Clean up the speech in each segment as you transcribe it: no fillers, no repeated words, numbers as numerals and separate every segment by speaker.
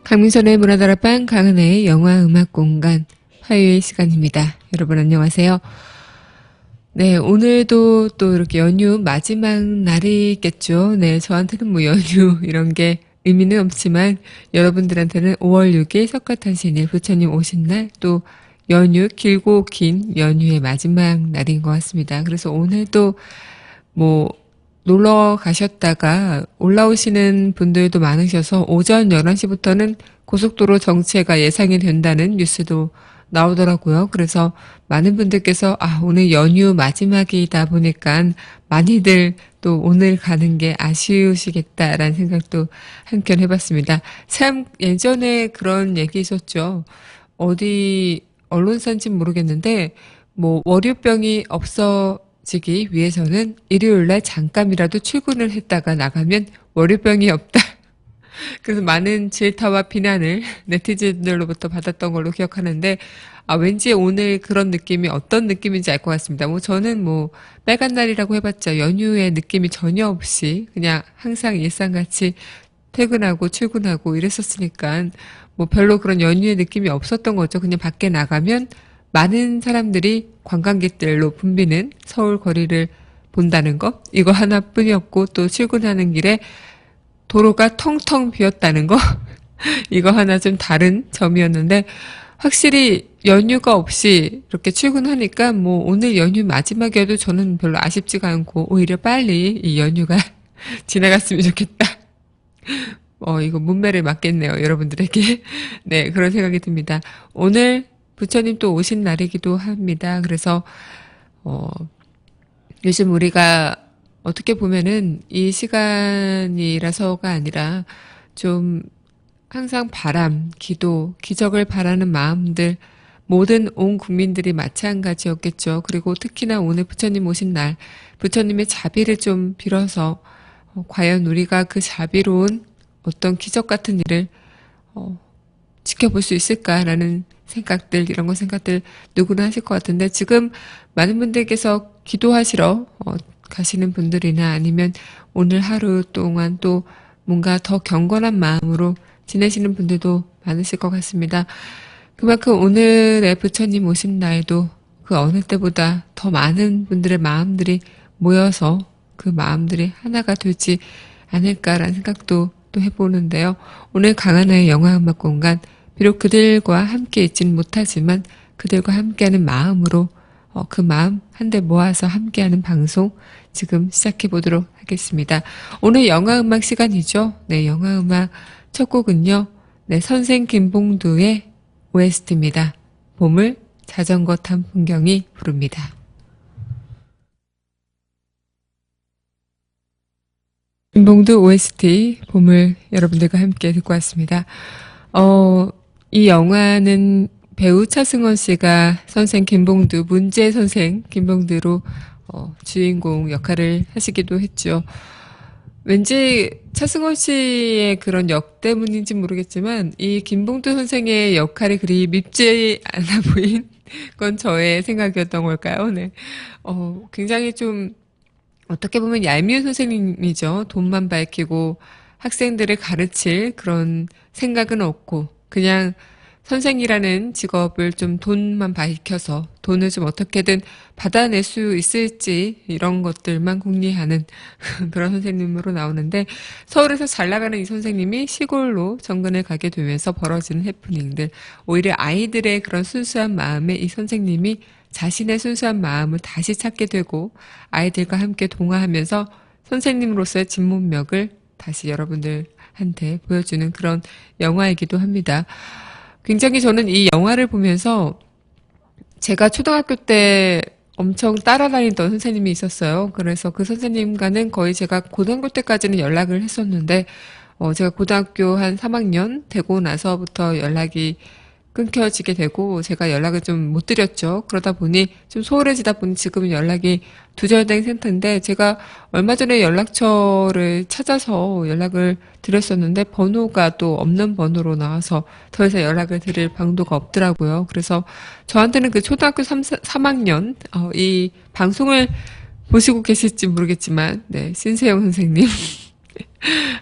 Speaker 1: 강민선의 문화다락방 강은혜의 영화음악공간 화요일 시간입니다. 여러분 안녕하세요. 네, 오늘도 또 이렇게 연휴 마지막 날이겠죠. 네, 저한테는 뭐 연휴 이런 게 의미는 없지만 여러분들한테는 5월 6일 석가탄신일 부처님 오신 날 또 연휴 길고 긴 연휴의 마지막 날인 것 같습니다. 그래서 오늘도 뭐 놀러 가셨다가 올라오시는 분들도 많으셔서 오전 11시부터는 고속도로 정체가 예상이 된다는 뉴스도 나오더라고요. 그래서 많은 분들께서 오늘 연휴 마지막이다 보니까 많이들 또 오늘 가는 게 아쉬우시겠다라는 생각도 한켠 해봤습니다. 참 예전에 그런 얘기 있었죠. 어디 언론사인지 모르겠는데 뭐 월요병이 없어지기 위해서는 일요일날 잠깐이라도 출근을 했다가 나가면 월요병이 없다. 그래서 많은 질타와 비난을 네티즌들로부터 받았던 걸로 기억하는데, 왠지 오늘 그런 느낌이 어떤 느낌인지 알 것 같습니다. 뭐 저는 뭐 빨간 날이라고 해봤자 연휴의 느낌이 전혀 없이 그냥 항상 일상같이 퇴근하고 출근하고 이랬었으니까 뭐 별로 그런 연휴의 느낌이 없었던 거죠. 그냥 밖에 나가면 많은 사람들이 관광객들로 붐비는 서울 거리를 본다는 것, 이거 하나뿐이었고, 또 출근하는 길에 도로가 텅텅 비었다는 거, 이거 하나 좀 다른 점이었는데, 확실히 연휴가 없이 이렇게 출근하니까 뭐 오늘 연휴 마지막이어도 저는 별로 아쉽지가 않고 오히려 빨리 이 연휴가 지나갔으면 좋겠다. 이거 문매를 맞겠네요, 여러분들에게. 네, 그런 생각이 듭니다. 오늘 부처님 또 오신 날이기도 합니다. 그래서, 요즘 우리가 어떻게 보면은 이 시간이라서가 아니라 좀 항상 바람, 기도, 기적을 바라는 마음들, 모든 온 국민들이 마찬가지였겠죠. 그리고 특히나 오늘 부처님 오신 날, 부처님의 자비를 좀 빌어서, 과연 우리가 그 자비로운 어떤 기적 같은 일을, 지켜볼 수 있을까라는 생각들, 이런 거 생각들 누구나 하실 것 같은데, 지금 많은 분들께서 기도하시러, 가시는 분들이나 아니면 오늘 하루 동안 또 뭔가 더 경건한 마음으로 지내시는 분들도 많으실 것 같습니다. 그만큼 오늘의 부처님 오신 날도 그 어느 때보다 더 많은 분들의 마음들이 모여서 그 마음들이 하나가 되지 않을까라는 생각도 또 해보는데요. 오늘 강하나의 영화음악 공간, 비록 그들과 함께 있지는 못하지만 그들과 함께하는 마음으로 그 마음 한데 모아서 함께하는 방송 지금 시작해 보도록 하겠습니다. 오늘 영화음악 시간이죠. 네, 영화음악 첫 곡은요. 네, 선생 김봉두의 OST입니다. 봄을 자전거 탄 풍경이 부릅니다. 김봉두 OST 봄을 여러분들과 함께 듣고 왔습니다. 이 영화는 배우 차승원 씨가 선생 김봉두, 문제 선생 김봉두로 주인공 역할을 하시기도 했죠. 왠지 차승원 씨의 그런 역 때문인지 모르겠지만 이 김봉두 선생의 역할이 그리 밉지 않아 보인 건 저의 생각이었던 걸까요? 네. 굉장히 좀 어떻게 보면 얄미운 선생님이죠. 돈만 밝히고 학생들을 가르칠 그런 생각은 없고 그냥 선생이라는 직업을 좀 돈만 밝혀서 돈을 좀 어떻게든 받아낼 수 있을지 이런 것들만 궁리하는 그런 선생님으로 나오는데, 서울에서 잘 나가는 이 선생님이 시골로 정근을 가게 되면서 벌어지는 해프닝들, 오히려 아이들의 그런 순수한 마음에 이 선생님이 자신의 순수한 마음을 다시 찾게 되고 아이들과 함께 동화하면서 선생님으로서의 진문맥을 다시 여러분들한테 보여주는 그런 영화이기도 합니다. 굉장히 저는 이 영화를 보면서 제가 초등학교 때 엄청 따라다니던 선생님이 있었어요. 그래서 그 선생님과는 거의 제가 고등학교 때까지는 연락을 했었는데, 제가 고등학교 한 3학년 되고 나서부터 연락이 끊겨지게 되고 제가 연락을 좀 못 드렸죠. 그러다 보니 좀 소홀해지다 보니 지금은 연락이 두절된 상태인데, 제가 얼마 전에 연락처를 찾아서 연락을 드렸었는데 번호가 또 없는 번호로 나와서 더 이상 연락을 드릴 방도가 없더라고요. 그래서 저한테는 그 초등학교 3학년 이 방송을 보시고 계실지 모르겠지만, 네, 신세영 선생님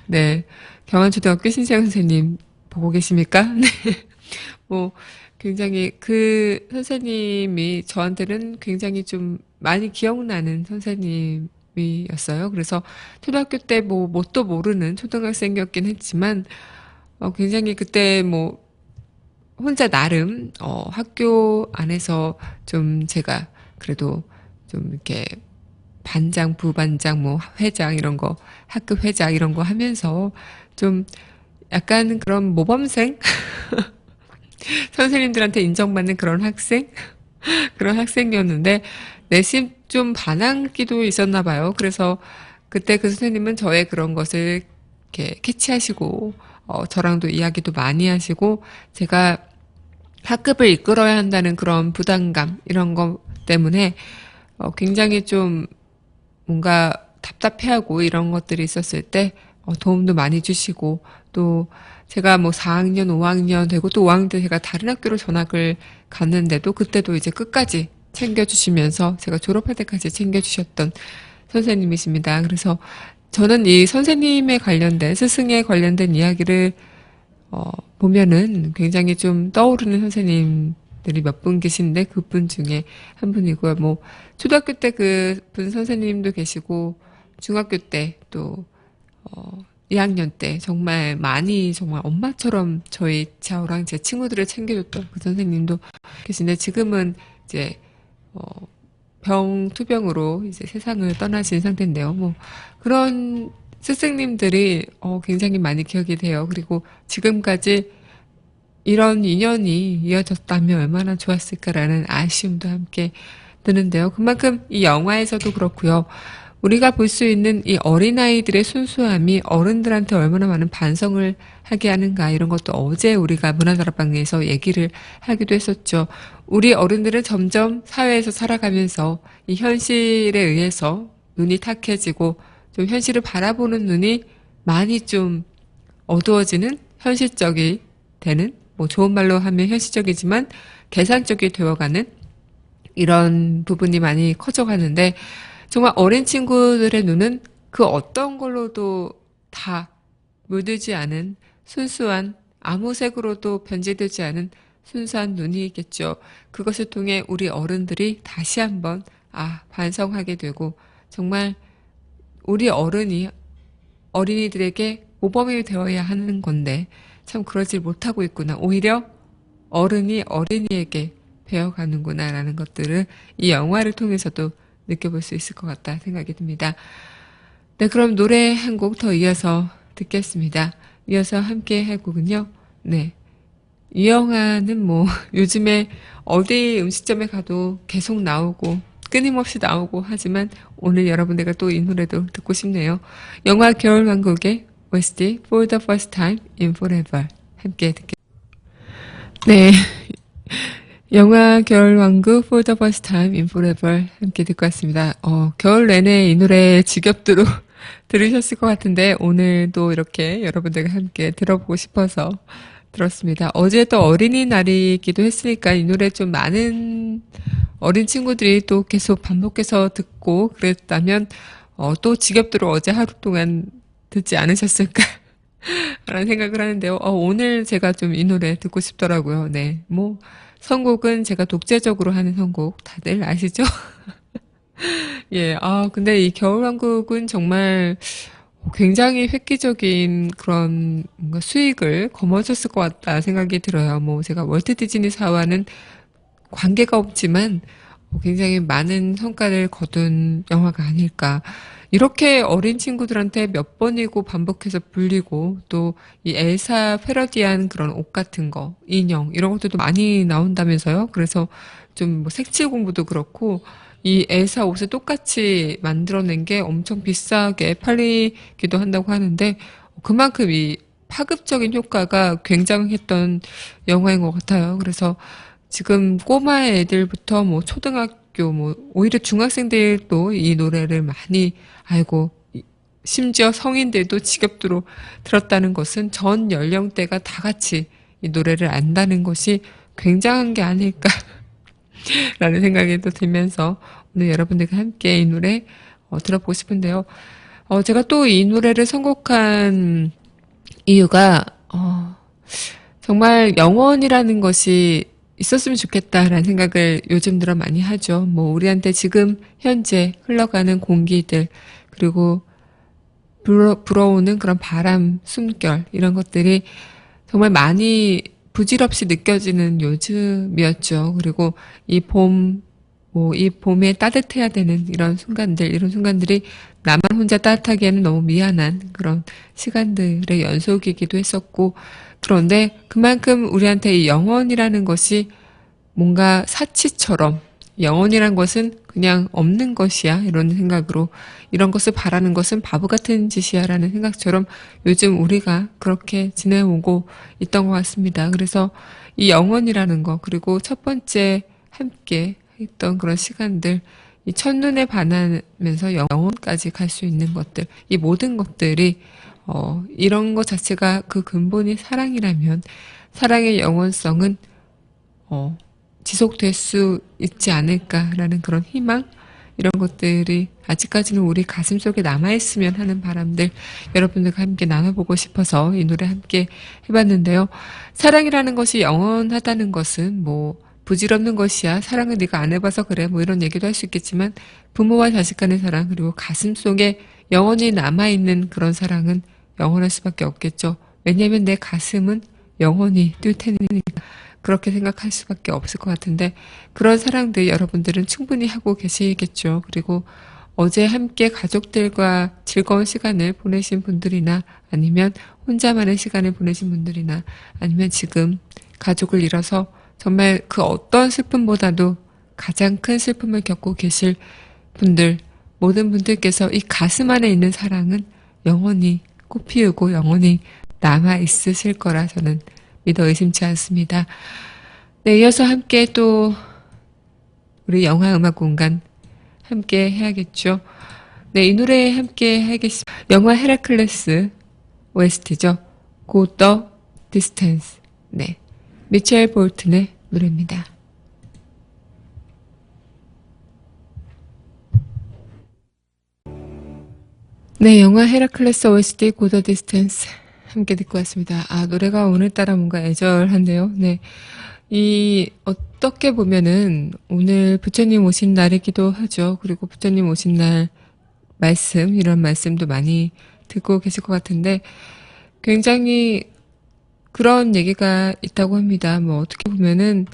Speaker 1: 네, 경안초등학교 신세영 선생님 보고 계십니까? 네. 뭐, 굉장히 그 선생님이 저한테는 굉장히 좀 많이 기억나는 선생님이었어요. 그래서 초등학교 때 뭐, 뭣도 모르는 초등학생이었긴 했지만, 굉장히 그때 뭐, 혼자 나름, 학교 안에서 좀 제가 그래도 좀 이렇게 반장, 부반장, 뭐, 회장 이런 거, 학급 회장 이런 거 하면서 좀 약간 그런 모범생? 선생님들한테 인정받는 그런 학생? 그런 학생이었는데, 내심 좀 반항기도 있었나 봐요. 그래서 그때 그 선생님은 저의 그런 것을 이렇게 캐치하시고, 저랑도 이야기도 많이 하시고, 제가 학급을 이끌어야 한다는 그런 부담감, 이런 것 때문에, 굉장히 좀 뭔가 답답해하고 이런 것들이 있었을 때 도움도 많이 주시고 또 제가 뭐 4학년, 5학년 되고 또 5학년 때 제가 다른 학교로 전학을 갔는데도 그때도 이제 끝까지 챙겨주시면서 제가 졸업할 때까지 챙겨주셨던 선생님이십니다. 그래서 저는 이 선생님에 관련된 스승에 관련된 이야기를 보면은 굉장히 좀 떠오르는 선생님들이 몇 분 계신데 그분 중에 한 분이고요. 뭐, 초등학교 때 그 분 선생님도 계시고, 중학교 때 또, 2학년 때 정말 많이 정말 엄마처럼 저랑 제 친구들을 챙겨줬던 그 선생님도 계신데 지금은 이제, 어, 투병으로 이제 세상을 떠나신 상태인데요. 뭐, 그런 스승님들이 굉장히 많이 기억이 돼요. 그리고 지금까지 이런 인연이 이어졌다면 얼마나 좋았을까라는 아쉬움도 함께 드는데요. 그만큼 이 영화에서도 그렇고요. 우리가 볼 수 있는 이 어린아이들의 순수함이 어른들한테 얼마나 많은 반성을 하게 하는가 이런 것도 어제 우리가 문화다락방에서 얘기를 하기도 했었죠. 우리 어른들은 점점 사회에서 살아가면서 이 현실에 의해서 눈이 탁해지고 좀 현실을 바라보는 눈이 많이 좀 어두워지는 현실적이 되는 뭐 좋은 말로 하면 현실적이지만 계산적이 되어가는 이런 부분이 많이 커져가는데 정말 어린 친구들의 눈은 그 어떤 걸로도 다 물들지 않은 순수한 아무 색으로도 변질되지 않은 순수한 눈이겠죠. 그것을 통해 우리 어른들이 다시 한번 반성하게 되고 정말 우리 어른이 어린이들에게 모범이 되어야 하는 건데 참 그러질 못하고 있구나. 오히려 어른이 어린이에게 배워가는구나라는 것들을 이 영화를 통해서도 느껴볼 수 있을 것 같다 생각이 듭니다. 네, 그럼 노래 한 곡 더 이어서 듣겠습니다. 이어서 함께 할 곡은요. 네, 이 영화는 뭐 요즘에 어디 음식점에 가도 계속 나오고 끊임없이 나오고 하지만 오늘 여러분들과 또 이 노래도 듣고 싶네요. 영화 겨울왕국의 OST For the First Time in Forever 함께 듣겠습니다. 네, 영화 겨울왕국 For the First Time in Forever 함께 듣고 왔습니다. 겨울 내내 이 노래 지겹도록 들으셨을 것 같은데 오늘도 이렇게 여러분들과 함께 들어보고 싶어서 들었습니다. 어제 또 어린이날이기도 했으니까 이 노래 좀 많은 어린 친구들이 또 계속 반복해서 듣고 그랬다면 또 지겹도록 어제 하루 동안 듣지 않으셨을까 라는 생각을 하는데요. 오늘 제가 좀 이 노래 듣고 싶더라고요. 네, 뭐 선곡은 제가 독재적으로 하는 선곡 다들 아시죠? 예, 근데 이 겨울왕국은 정말 굉장히 획기적인 그런 뭔가 수익을 거머쥐었을 것 같다 생각이 들어요. 뭐 제가 월트 디즈니사와는 관계가 없지만 굉장히 많은 성과를 거둔 영화가 아닐까. 이렇게 어린 친구들한테 몇 번이고 반복해서 불리고 또 이 엘사 패러디한 그런 옷 같은 거, 인형 이런 것들도 많이 나온다면서요. 그래서 좀 뭐 색칠 공부도 그렇고 이 엘사 옷을 똑같이 만들어낸 게 엄청 비싸게 팔리기도 한다고 하는데 그만큼 이 파급적인 효과가 굉장했던 영화인 것 같아요. 그래서 지금 꼬마 애들부터 뭐 초등학교 뭐 오히려 중학생들도 이 노래를 많이 알고 심지어 성인들도 지겹도록 들었다는 것은 전 연령대가 다 같이 이 노래를 안다는 것이 굉장한 게 아닐까라는 생각이 또 들면서 오늘 여러분들과 함께 이 노래 들어보고 싶은데요. 제가 또 이 노래를 선곡한 이유가 정말 영원이라는 것이 있었으면 좋겠다라는 생각을 요즘 들어 많이 하죠. 뭐 우리한테 지금 현재 흘러가는 공기들 그리고 불어오는 그런 바람, 숨결 이런 것들이 정말 많이 부질없이 느껴지는 요즘이었죠. 그리고 이 이 봄에 따뜻해야 되는 이런 순간들이 나만 혼자 따뜻하기에는 너무 미안한 그런 시간들의 연속이기도 했었고, 그런데 그만큼 우리한테 이 영원이라는 것이 뭔가 사치처럼 영원이란 것은 그냥 없는 것이야 이런 생각으로 이런 것을 바라는 것은 바보 같은 짓이야 라는 생각처럼 요즘 우리가 그렇게 지내오고 있던 것 같습니다. 그래서 이 영원이라는 것 그리고 첫 번째 함께 했던 그런 시간들 이 첫눈에 반하면서 영원까지 갈 수 있는 것들 이 모든 것들이 이런 것 자체가 그 근본이 사랑이라면 사랑의 영원성은 어, 지속될 수 있지 않을까라는 그런 희망 이런 것들이 아직까지는 우리 가슴 속에 남아있으면 하는 바람들 여러분들과 함께 나눠보고 싶어서 이 노래 함께 해봤는데요. 사랑이라는 것이 영원하다는 것은 뭐 부질없는 것이야. 사랑은 네가 안 해봐서 그래. 뭐 이런 얘기도 할 수 있겠지만 부모와 자식 간의 사랑 그리고 가슴 속에 영원히 남아있는 그런 사랑은 영원할 수밖에 없겠죠. 왜냐하면 내 가슴은 영원히 뛸 테니까. 그렇게 생각할 수밖에 없을 것 같은데 그런 사랑들 여러분들은 충분히 하고 계시겠죠. 그리고 어제 함께 가족들과 즐거운 시간을 보내신 분들이나 아니면 혼자만의 시간을 보내신 분들이나 아니면 지금 가족을 잃어서 정말 그 어떤 슬픔보다도 가장 큰 슬픔을 겪고 계실 분들 모든 분들께서 이 가슴 안에 있는 사랑은 영원히 꽃피우고 영원히 남아 있으실 거라 저는 믿어 의심치 않습니다. 네, 이어서 함께 또 우리 영화 음악 공간 함께 해야겠죠. 네, 이 노래 함께 하겠습니다. 영화 헤라클레스 OST죠. Go the Distance. 네, 미첼 볼튼의 노래입니다. 네, 영화 헤라클레스 OST Go the Distance 함께 듣고 왔습니다. 아, 노래가 오늘따라 뭔가 애절한데요. 네. 어떻게 보면은 오늘 부처님 오신 날이기도 하죠. 그리고 부처님 오신 날 이런 말씀도 많이 듣고 계실 것 같은데 굉장히 그런 얘기가 있다고 합니다. 뭐 어떻게 보면은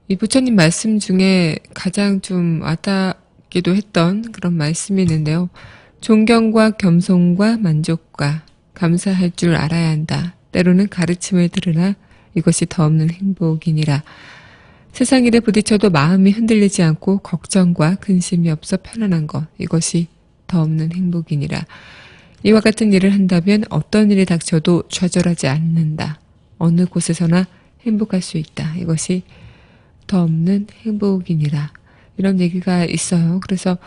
Speaker 1: 이 부처님 말씀 중에 가장 좀 와닿기도 했던 그런 말씀이 있는데요. 존경과 겸손과 만족과 감사할 줄 알아야 한다. 때로는 가르침을 들으라. 이것이 더 없는 행복이니라. 세상 일에 부딪혀도 마음이 흔들리지 않고 걱정과 근심이 없어 편안한 것. 이것이 더 없는 행복이니라. 이와 같은 일을 한다면 어떤 일이 닥쳐도 좌절하지 않는다. 어느 곳에서나 행복할 수 있다. 이것이 더 없는 행복이니라. 이런 얘기가 있어요. 그래서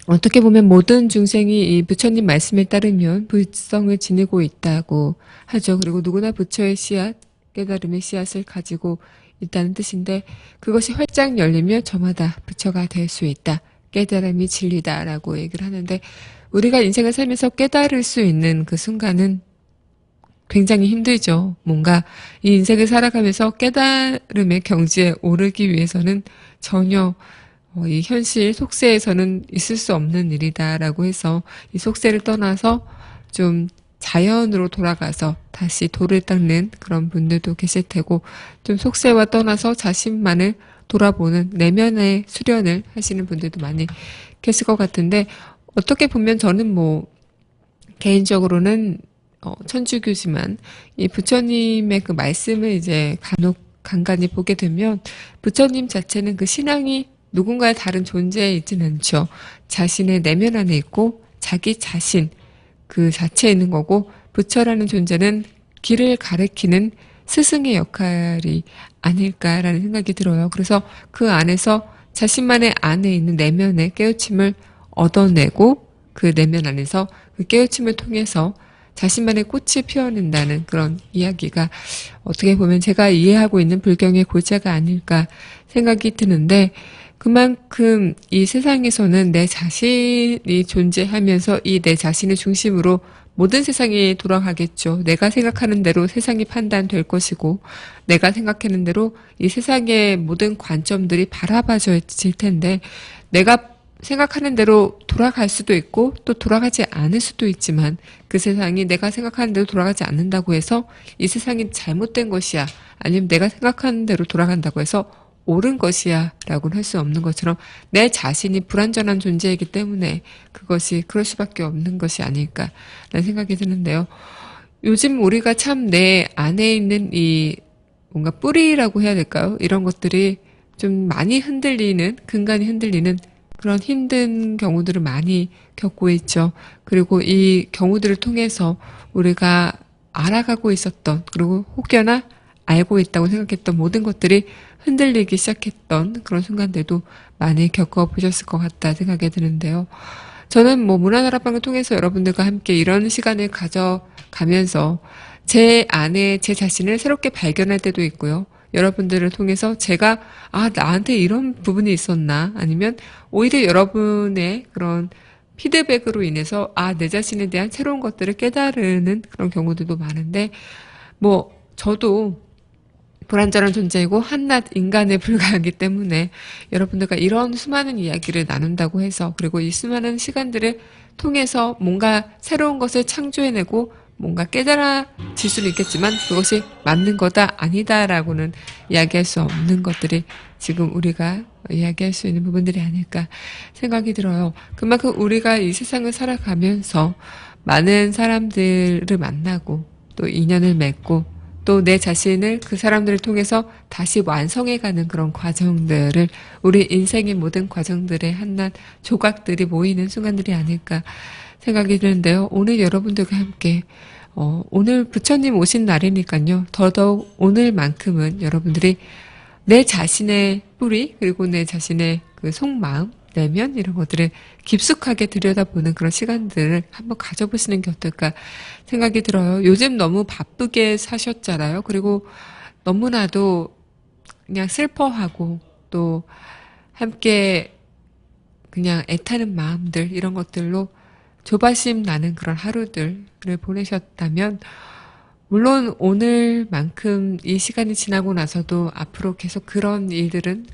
Speaker 1: 어떻게 보면 모든 중생이 이 부처님 말씀에 따르면 불성을 지니고 있다고 하죠. 그리고 누구나 부처의 씨앗, 깨달음의 씨앗을 가지고 있다는 뜻인데 그것이 활짝 열리면 저마다 부처가 될 수 있다. 깨달음이 진리다라고 얘기를 하는데 우리가 인생을 살면서 깨달을 수 있는 그 순간은 굉장히 힘들죠. 뭔가 이 인생을 살아가면서 깨달음의 경지에 오르기 위해서는 전혀 이 현실 속세에서는 있을 수 없는 일이다라고 해서 이 속세를 떠나서 좀 자연으로 돌아가서 다시 돌을 닦는 그런 분들도 계실 테고 좀 속세와 떠나서 자신만을 돌아보는 내면의 수련을 하시는 분들도 많이 계실 것 같은데 어떻게 보면 저는 뭐 개인적으로는 천주교지만 이 부처님의 그 말씀을 이제 간간히 보게 되면 부처님 자체는 그 신앙이 누군가의 다른 존재에 있진 않죠. 자신의 내면 안에 있고 자기 자신 그 자체에 있는 거고 부처라는 존재는 길을 가리키는 스승의 역할이 아닐까라는 생각이 들어요. 그래서 그 안에서 자신만의 안에 있는 내면의 깨우침을 얻어내고 그 내면 안에서 그 깨우침을 통해서 자신만의 꽃을 피워낸다는 그런 이야기가 어떻게 보면 제가 이해하고 있는 불경의 고자가 아닐까 생각이 드는데 그만큼 이 세상에서는 내 자신이 존재하면서 이 내 자신을 중심으로 모든 세상이 돌아가겠죠. 내가 생각하는 대로 세상이 판단될 것이고, 내가 생각하는 대로 이 세상의 모든 관점들이 바라봐질 텐데, 내가 생각하는 대로 돌아갈 수도 있고, 또 돌아가지 않을 수도 있지만, 그 세상이 내가 생각하는 대로 돌아가지 않는다고 해서 이 세상이 잘못된 것이야. 아니면 내가 생각하는 대로 돌아간다고 해서 옳은 것이야 라고는 할 수 없는 것처럼 내 자신이 불완전한 존재이기 때문에 그것이 그럴 수밖에 없는 것이 아닐까라는 생각이 드는데요. 요즘 우리가 참 내 안에 있는 이 뭔가 뿌리라고 해야 될까요? 이런 것들이 좀 많이 흔들리는, 근간이 흔들리는 그런 힘든 경우들을 많이 겪고 있죠. 그리고 이 경우들을 통해서 우리가 알아가고 있었던, 그리고 혹여나 알고 있다고 생각했던 모든 것들이 흔들리기 시작했던 그런 순간들도 많이 겪어보셨을 것 같다 생각이 드는데요. 저는 뭐 문화다락방을 통해서 여러분들과 함께 이런 시간을 가져가면서 제 안에 제 자신을 새롭게 발견할 때도 있고요. 여러분들을 통해서 제가 나한테 이런 부분이 있었나, 아니면 오히려 여러분의 그런 피드백으로 인해서 내 자신에 대한 새로운 것들을 깨달으는 그런 경우들도 많은데, 뭐 저도 불완전한 존재이고 한낱 인간에 불과하기 때문에 여러분들과 이런 수많은 이야기를 나눈다고 해서, 그리고 이 수많은 시간들을 통해서 뭔가 새로운 것을 창조해내고 뭔가 깨달아질 수는 있겠지만 그것이 맞는 거다 아니다라고는 이야기할 수 없는 것들이 지금 우리가 이야기할 수 있는 부분들이 아닐까 생각이 들어요. 그만큼 우리가 이 세상을 살아가면서 많은 사람들을 만나고 또 인연을 맺고 또 내 자신을 그 사람들을 통해서 다시 완성해가는 그런 과정들을, 우리 인생의 모든 과정들의 한낱 조각들이 모이는 순간들이 아닐까 생각이 드는데요. 오늘 여러분들과 함께 오늘 부처님 오신 날이니까요. 더더욱 오늘만큼은 여러분들이 내 자신의 뿌리, 그리고 내 자신의 그 속마음, 내면, 이런 것들을 깊숙하게 들여다보는 그런 시간들을 한번 가져보시는 게 어떨까 생각이 들어요. 요즘 너무 바쁘게 사셨잖아요. 그리고 너무나도 그냥 슬퍼하고 또 함께 그냥 애타는 마음들, 이런 것들로 조바심 나는 그런 하루들을 보내셨다면, 물론 오늘만큼 이 시간이 지나고 나서도 앞으로 계속 그런 일들은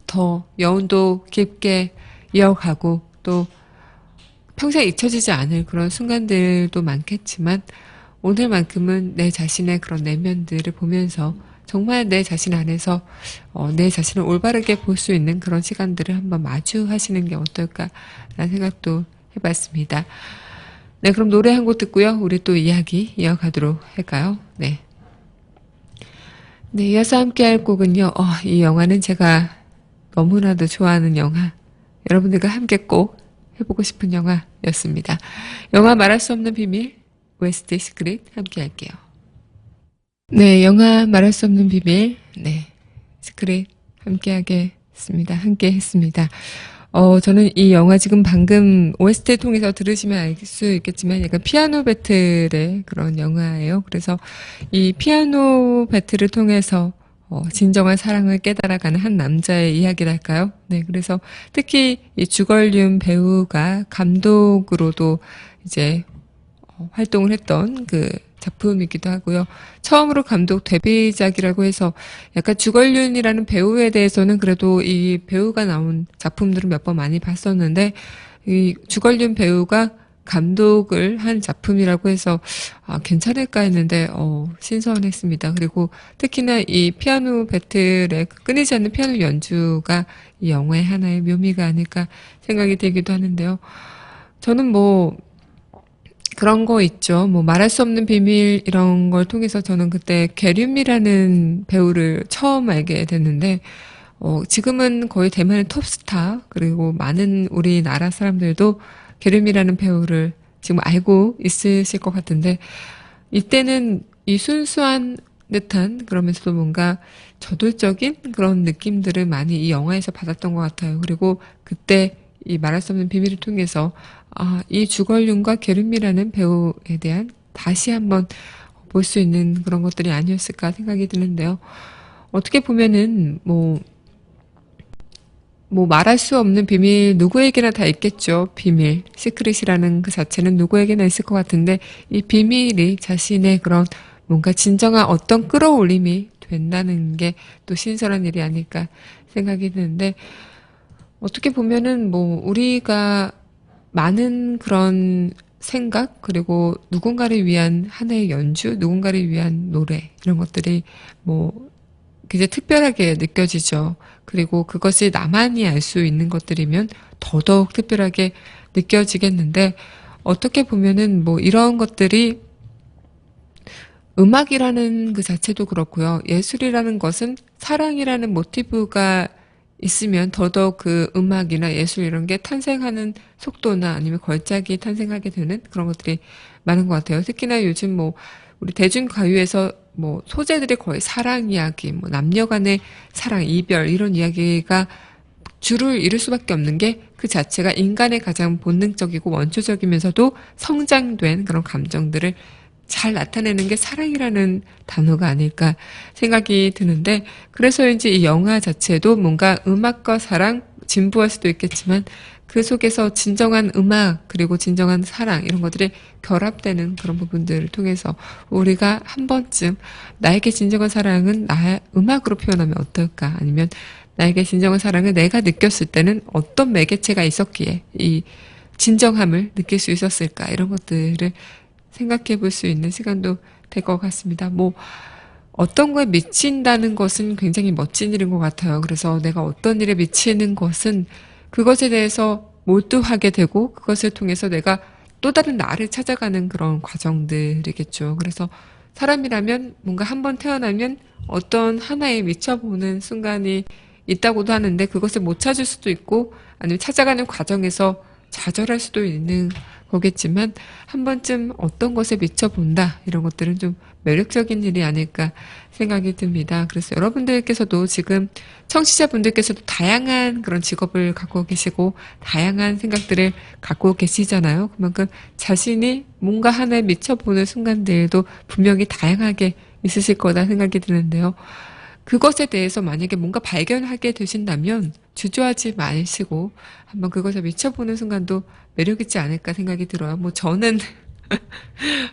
Speaker 1: 더 여운도 깊게 이어가고 또 평생 잊혀지지 않을 그런 순간들도 많겠지만, 오늘만큼은 내 자신의 그런 내면들을 보면서 정말 내 자신 안에서 내 자신을 올바르게 볼 수 있는 그런 시간들을 한번 마주하시는 게 어떨까라는 생각도 해봤습니다. 네, 그럼 노래 한 곡 듣고요. 우리 또 이야기 이어가도록 할까요? 네. 네, 이어서 함께 할 곡은요. 이 영화는 제가 너무나도 좋아하는 영화, 여러분들과 함께 꼭 해보고 싶은 영화였습니다. 영화 말할 수 없는 비밀, OST 시크릿 함께 할게요. 네, 영화 말할 수 없는 비밀, 네, 시크릿 함께 했습니다. 저는 이 영화 지금 방금 OST 통해서 들으시면 알 수 있겠지만 약간 피아노 배틀의 그런 영화예요. 그래서 이 피아노 배틀을 통해서 진정한 사랑을 깨달아가는 한 남자의 이야기랄까요? 네, 그래서 특히 이 주걸륜 배우가 감독으로도 이제 활동을 했던 그 작품이기도 하고요. 처음으로 감독 데뷔작이라고 해서 약간 주걸륜이라는 배우에 대해서는 그래도 이 배우가 나온 작품들은 몇 번 많이 봤었는데, 이 주걸륜 배우가 감독을 한 작품이라고 해서 괜찮을까 했는데 신선했습니다. 그리고 특히나 이 피아노 배틀의 그 끊이지 않는 피아노 연주가 이 영화의 하나의 묘미가 아닐까 생각이 들기도 하는데요. 저는 뭐 그런 거 있죠. 뭐 말할 수 없는 비밀 이런 걸 통해서 저는 그때 계륜미라는 배우를 처음 알게 됐는데, 지금은 거의 대만의 톱스타, 그리고 많은 우리나라 사람들도 계륜미라는 배우를 지금 알고 있으실 것 같은데, 이때는 이 순수한 듯한, 그러면서도 뭔가 저돌적인 그런 느낌들을 많이 이 영화에서 받았던 것 같아요. 그리고 그때 이 말할 수 없는 비밀을 통해서 이 주걸륜과 계륜미라는 배우에 대한 다시 한번 볼 수 있는 그런 것들이 아니었을까 생각이 드는데요. 어떻게 보면은 뭐, 그런 거 있죠. 뭐 말할 수 없는 비밀 이런 걸 통해서 저는 그때 계륜미라는 배우를 처음 알게 됐는데, 지금은 거의 대만의 톱스타, 그리고 많은 우리나라 사람들도 계륜미라는 배우를 지금 알고 있으실 것 같은데, 이때는 이 순수한 듯한, 그러면서도 뭔가 저돌적인 그런 느낌들을 많이 이 영화에서 받았던 것 같아요. 그리고 그때 이 말할 수 없는 비밀을 통해서 뭐 말할 수 없는 비밀 누구에게나 다 있겠죠. 비밀, 시크릿이라는 그 자체는 누구에게나 있을 것 같은데 이 비밀이 자신의 그런 뭔가 진정한 어떤 끌어올림이 된다는 게 또 신선한 일이 아닐까 생각이 드는데 어떻게 보면은 뭐 우리가 많은 그런 생각 그리고 누군가를 위한 하나의 연주, 누군가를 위한 노래 이런 것들이 뭐 굉장히 특별하게 느껴지죠. 그리고 그것이 나만이 알 수 있는 것들이면 더더욱 특별하게 느껴지겠는데 어떻게 보면은 뭐 이런 것들이 음악이라는 그 자체도 그렇고요. 예술이라는 것은 사랑이라는 모티브가 있으면 더더욱 그 음악이나 예술 이런 게 탄생하는 속도나 아니면 걸작이 탄생하게 되는 그런 것들이 많은 것 같아요. 특히나 요즘 뭐 우리 대중가요에서 뭐 소재들이 거의 사랑 이야기, 뭐 남녀 간의 사랑, 이별 이런 이야기가 주를 이룰 수밖에 없는 게 그 자체가 인간의 가장 본능적이고 원초적이면서도 성장된 그런 감정들을 잘 나타내는 게 사랑이라는 단어가 아닐까 생각이 드는데 그래서인지 이 영화 자체도 뭔가 음악과 사랑 진부할 수도 있겠지만 그 속에서 진정한 음악 그리고 진정한 사랑 이런 것들이 결합되는 그런 부분들을 통해서 우리가 한 번쯤 나에게 진정한 사랑은 나의 음악으로 표현하면 어떨까 아니면 나에게 진정한 사랑을 내가 느꼈을 때는 어떤 매개체가 있었기에 이 진정함을 느낄 수 있었을까 이런 것들을 생각해 볼 수 있는 시간도 될 것 같습니다. 뭐, 어떤 거에 미친다는 것은 굉장히 멋진 일인 것 같아요. 그래서 내가 어떤 일에 미치는 것은 그것에 대해서 몰두하게 되고 그것을 통해서 내가 또 다른 나를 찾아가는 그런 과정들이겠죠. 그래서 사람이라면 뭔가 한번 태어나면 어떤 하나에 미쳐보는 순간이 있다고도 하는데 그것을 못 찾을 수도 있고 아니면 찾아가는 과정에서 좌절할 수도 있는 거겠지만 한 번쯤 어떤 것에 미쳐본다 이런 것들은 좀 매력적인 일이 아닐까 생각이 듭니다. 그래서 여러분들께서도 지금 청취자분들께서도 다양한 그런 직업을 갖고 계시고 다양한 생각들을 갖고 계시잖아요. 그만큼 자신이 뭔가 하나에 미쳐보는 순간들도 분명히 다양하게 있으실 거다 생각이 드는데요. 그것에 대해서 만약에 뭔가 발견하게 되신다면 주저하지 마시고 한번 그것에 미쳐보는 순간도 매력있지 않을까 생각이 들어요. 뭐 저는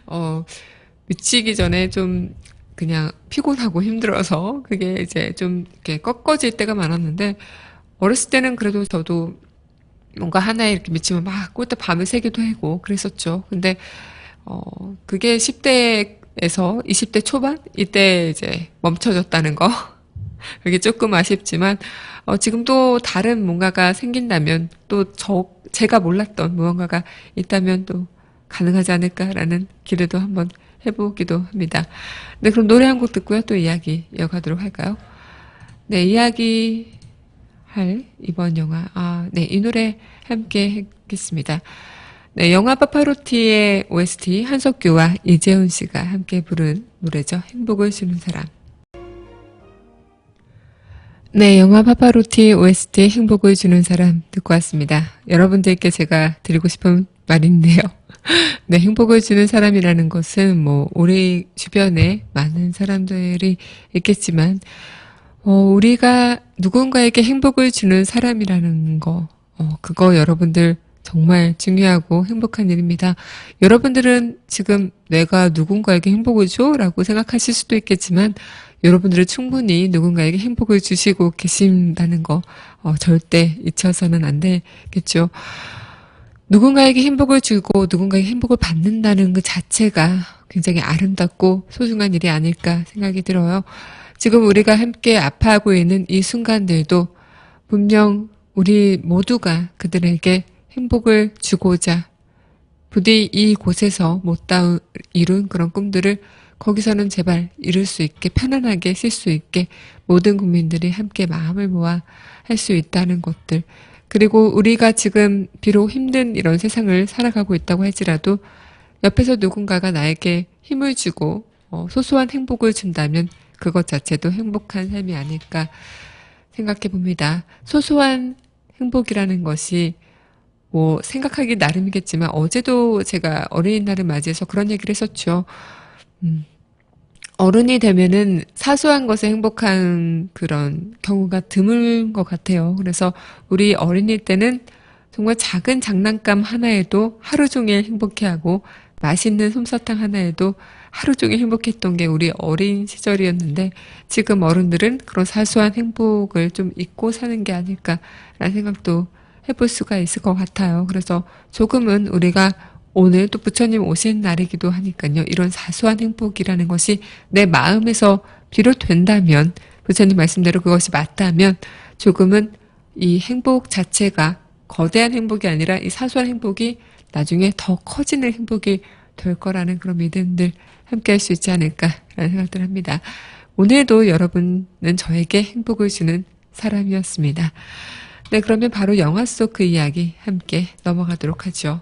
Speaker 1: 어, 미치기 전에 좀 그냥 피곤하고 힘들어서 그게 이제 좀 이렇게 꺾어질 때가 많았는데 어렸을 때는 그래도 저도 뭔가 하나에 이렇게 미치면 막 꼴대 밤을 새기도 하고 그랬었죠. 근데 그게 10대에서 20대 초반 이때 이제 멈춰졌다는 거. 그게 조금 아쉽지만 지금 또 다른 뭔가가 생긴다면 또 제가 몰랐던 무언가가 있다면 또 가능하지 않을까라는 기대도 한번 해보기도 합니다. 네, 그럼 노래 한 곡 듣고요. 또 이야기 이어가도록 할까요? 네, 이야기 할 이번 영화. 네, 이 노래 함께 하겠습니다. 네, 영화 파파로티의 OST 한석규와 이재훈 씨가 함께 부른 노래죠. 행복을 주는 사람. 네, 영화 파파로티 OST 행복을 주는 사람 듣고 왔습니다. 여러분들께 제가 드리고 싶은 말인데요. 네, 행복을 주는 사람이라는 것은 뭐 우리 주변에 많은 사람들이 있겠지만 우리가 누군가에게 행복을 주는 사람이라는 거, 그거 여러분들 정말 중요하고 행복한 일입니다. 여러분들은 지금 내가 누군가에게 행복을 줘? 라고 생각하실 수도 있겠지만, 여러분들은 충분히 누군가에게 행복을 주시고 계신다는 거, 절대 잊혀서는 안 되겠죠. 누군가에게 행복을 주고 누군가에게 행복을 받는다는 그 자체가 굉장히 아름답고 소중한 일이 아닐까 생각이 들어요. 지금 우리가 함께 아파하고 있는 이 순간들도 분명 우리 모두가 그들에게 행복을 주고자 부디 이곳에서 못다 이룬 그런 꿈들을 거기서는 제발 이룰 수 있게 편안하게 쉴 수 있게 모든 국민들이 함께 마음을 모아 할 수 있다는 것들 그리고 우리가 지금 비록 힘든 이런 세상을 살아가고 있다고 할지라도 옆에서 누군가가 나에게 힘을 주고 소소한 행복을 준다면 그것 자체도 행복한 삶이 아닐까 생각해 봅니다. 소소한 행복이라는 것이 뭐 생각하기 나름이겠지만 어제도 제가 어린이날을 맞이해서 그런 얘기를 했었죠. 음, 어른이 되면은 사소한 것에 행복한 그런 경우가 드문 것 같아요. 그래서 우리 어린이 때는 정말 작은 장난감 하나에도 하루 종일 행복해하고 맛있는 솜사탕 하나에도 하루 종일 행복했던 게 우리 어린 시절이었는데 지금 어른들은 그런 사소한 행복을 좀 잊고 사는 게 아닐까라는 생각도 해볼 수가 있을 것 같아요. 그래서 조금은 우리가 오늘 또 부처님 오신 날이기도 하니까요. 이런 사소한 행복이라는 것이 내 마음에서 비롯된다면, 부처님 말씀대로 그것이 맞다면, 조금은 이 행복 자체가 거대한 행복이 아니라 이 사소한 행복이 나중에 더 커지는 행복이 될 거라는 그런 믿음들 함께 할 수 있지 않을까라는 생각들 합니다. 오늘도 여러분은 저에게 행복을 주는 사람이었습니다. 네, 그러면 바로 영화 속 그 이야기 함께 넘어가도록 하죠.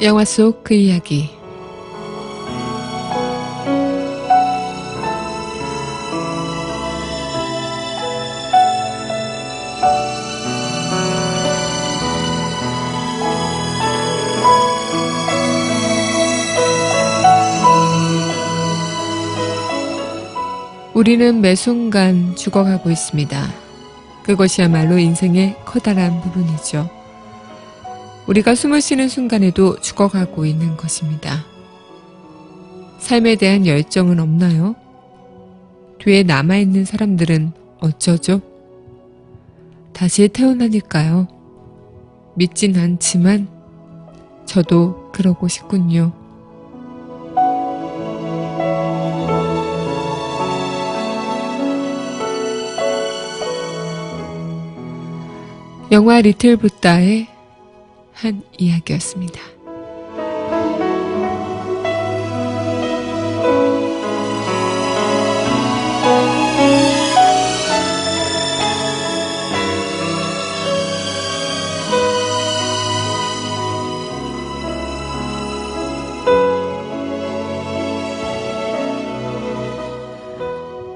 Speaker 1: 영화 속 그 이야기. 우리는 매 순간 죽어가고 있습니다. 그것이야말로 인생의 커다란 부분이죠. 우리가 숨을 쉬는 순간에도 죽어가고 있는 것입니다. 삶에 대한 열정은 없나요? 뒤에 남아있는 사람들은 어쩌죠? 다시 태어나니까요. 믿진 않지만 저도 그러고 싶군요. 영화 리틀 부다의 한 이야기였습니다.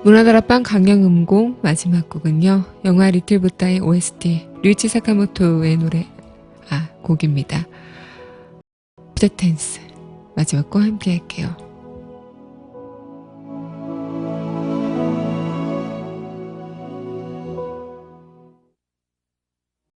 Speaker 1: 문화다락방 강연음곡 마지막 곡은요. 영화 리틀 부다의 OST 류이치 사카모토의 곡입니다. 부다텐스 마지막 곡 함께 할게요.